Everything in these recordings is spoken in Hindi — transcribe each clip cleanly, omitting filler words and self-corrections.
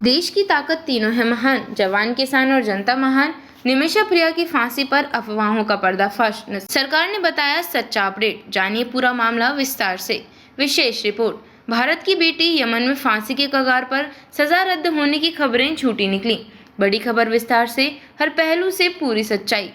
देश की ताकत तीनों है महान, जवान, किसान और जनता महान। निमिषा प्रिया की फांसी पर अफवाहों का पर्दाफाश, सरकार ने बताया सच्चा अपडेट। जानिए पूरा मामला विस्तार से। विशेष रिपोर्ट। भारत की बेटी यमन में फांसी के कगार पर, सजा रद्द होने की खबरें झूठी निकली। बड़ी खबर विस्तार से, हर पहलू से पूरी सच्चाई।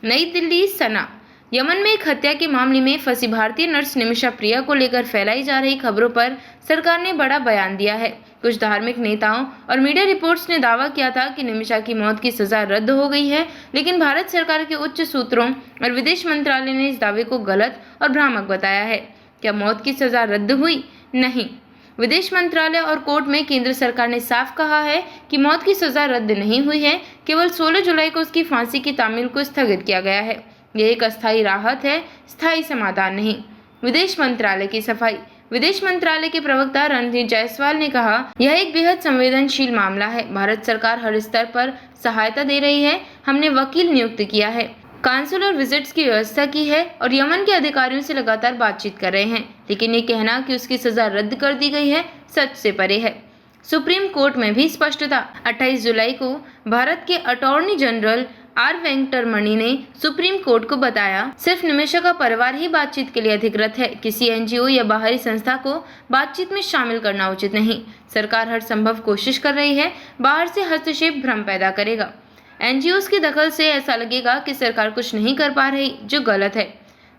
नई दिल्ली सना। यमन में एक हत्या के मामले में फंसी भारतीय नर्स निमिषा प्रिया को लेकर फैलाई जा रही खबरों पर सरकार ने बड़ा बयान दिया है। कुछ धार्मिक नेताओं और मीडिया रिपोर्ट्स ने दावा किया था कि निमिषा की मौत की सजा रद्द हो गई है, लेकिन भारत सरकार के उच्च सूत्रों और विदेश मंत्रालय ने इस दावे को गलत और भ्रामक बताया है। क्या मौत की सजा रद्द हुई? नहीं। विदेश मंत्रालय और कोर्ट में केंद्र सरकार ने साफ कहा है कि मौत की सजा रद्द नहीं हुई है, केवल 16 जुलाई को उसकी फांसी की तामील को स्थगित किया गया है। यह एक अस्थायी राहत है, स्थायी समाधान नहीं। विदेश मंत्रालय की सफाई। विदेश मंत्रालय के प्रवक्ता रणधीर जायसवाल ने कहा, यह एक बेहद संवेदनशील मामला है। भारत सरकार हर स्तर पर सहायता दे रही है। हमने वकील नियुक्त किया है, काउंसलर विजिट्स की व्यवस्था की है और यमन के अधिकारियों से लगातार बातचीत कर रहे हैं। लेकिन ये कहना कि उसकी सजा रद्द कर दी गई है, सच से परे है। सुप्रीम कोर्ट में भी स्पष्टता। 28 जुलाई को भारत के अटॉर्नी जनरल आर वेंकटरमणि ने सुप्रीम कोर्ट को बताया, सिर्फ निमिषा का परिवार ही बातचीत के लिए अधिकृत है। किसी एनजीओ या बाहरी संस्था को बातचीत में शामिल करना उचित नहीं। सरकार हर संभव कोशिश कर रही है। बाहर से हस्तक्षेप भ्रम पैदा करेगा। एनजीओज की दखल से ऐसा लगेगा कि सरकार कुछ नहीं कर पा रही, जो गलत है।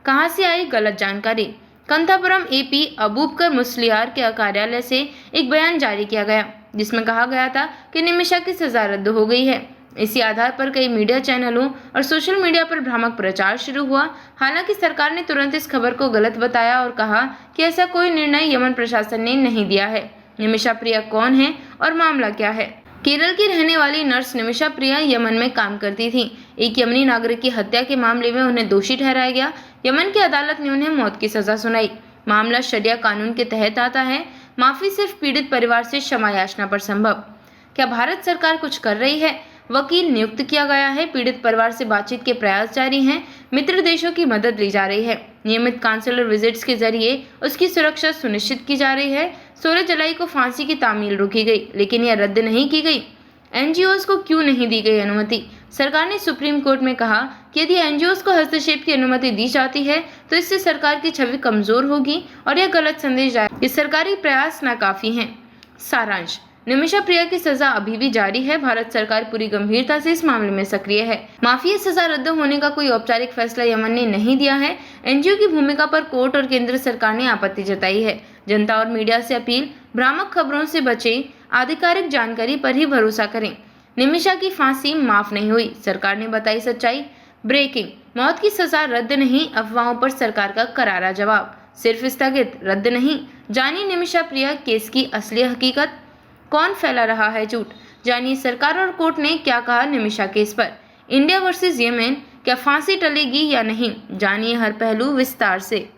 कहां से आई गलत जानकारी? कंथापुरम एपी अबूबकर मुस्लियार के कार्यालय से एक बयान जारी किया गया, जिसमें कहा गया था कि निमिषा की सजा रद्द हो गई है। इसी आधार पर कई मीडिया चैनलों और सोशल मीडिया पर भ्रामक प्रचार शुरू हुआ। हालांकि सरकार ने तुरंत इस खबर को गलत बताया और कहा कि ऐसा कोई निर्णय यमन प्रशासन ने नहीं दिया है। निमिषा प्रिया कौन है और मामला क्या है? केरल की रहने वाली नर्स निमिषा प्रिया यमन में काम करती थी। एक यमनी नागरिक की हत्या के मामले में उन्हें दोषी ठहराया गया। यमन की अदालत ने उन्हें मौत की सजा सुनाई। मामला शरिया कानून के तहत आता है। माफी सिर्फ पीड़ित परिवार से क्षमा याचना पर संभव। क्या भारत सरकार कुछ कर रही है? वकील नियुक्त किया गया है। पीड़ित परिवार से बातचीत के प्रयास जारी हैं। मित्र देशों की मदद ली जा रही है। नियमित काउंसलर विजिट्स के जरिए उसकी सुरक्षा सुनिश्चित की जा रही है। 16 जुलाई को फांसी की तामील रोकी गई, लेकिन यह रद्द नहीं की गई। एनजीओज को क्यों नहीं दी गई अनुमति? सरकार ने सुप्रीम कोर्ट में कहा कि यदि एनजीओज को हस्तक्षेप की अनुमति दी जाती है तो इससे सरकार की छवि कमजोर होगी और यह गलत संदेश जाएगा कि सरकारी प्रयास नाकाफी हैं। सारांश। निमिषा प्रिया की सजा अभी भी जारी है। भारत सरकार पूरी गंभीरता से इस मामले में सक्रिय है। माफिया सजा रद्द होने का कोई औपचारिक फैसला यमन ने नहीं दिया है। एनजीओ की भूमिका पर कोर्ट और केंद्र सरकार ने आपत्ति जताई है। जनता और मीडिया से अपील, भ्रामक खबरों से बचें, आधिकारिक जानकारी पर ही भरोसा करें। निमिषा की फांसी माफ नहीं हुई, सरकार ने बताई सच्चाई। ब्रेकिंग। मौत की सजा रद्द नहीं, अफवाहों पर सरकार का करारा जवाब। सिर्फ स्थगित, रद्द नहीं। जानिए निमिषा प्रिया केस की असली हकीकत। कौन फैला रहा है झूठ? जानिए सरकार और कोर्ट ने क्या कहा निमिषा केस पर। इंडिया वर्सेस यमन, क्या फांसी टलेगी या नहीं? जानिए हर पहलू विस्तार से।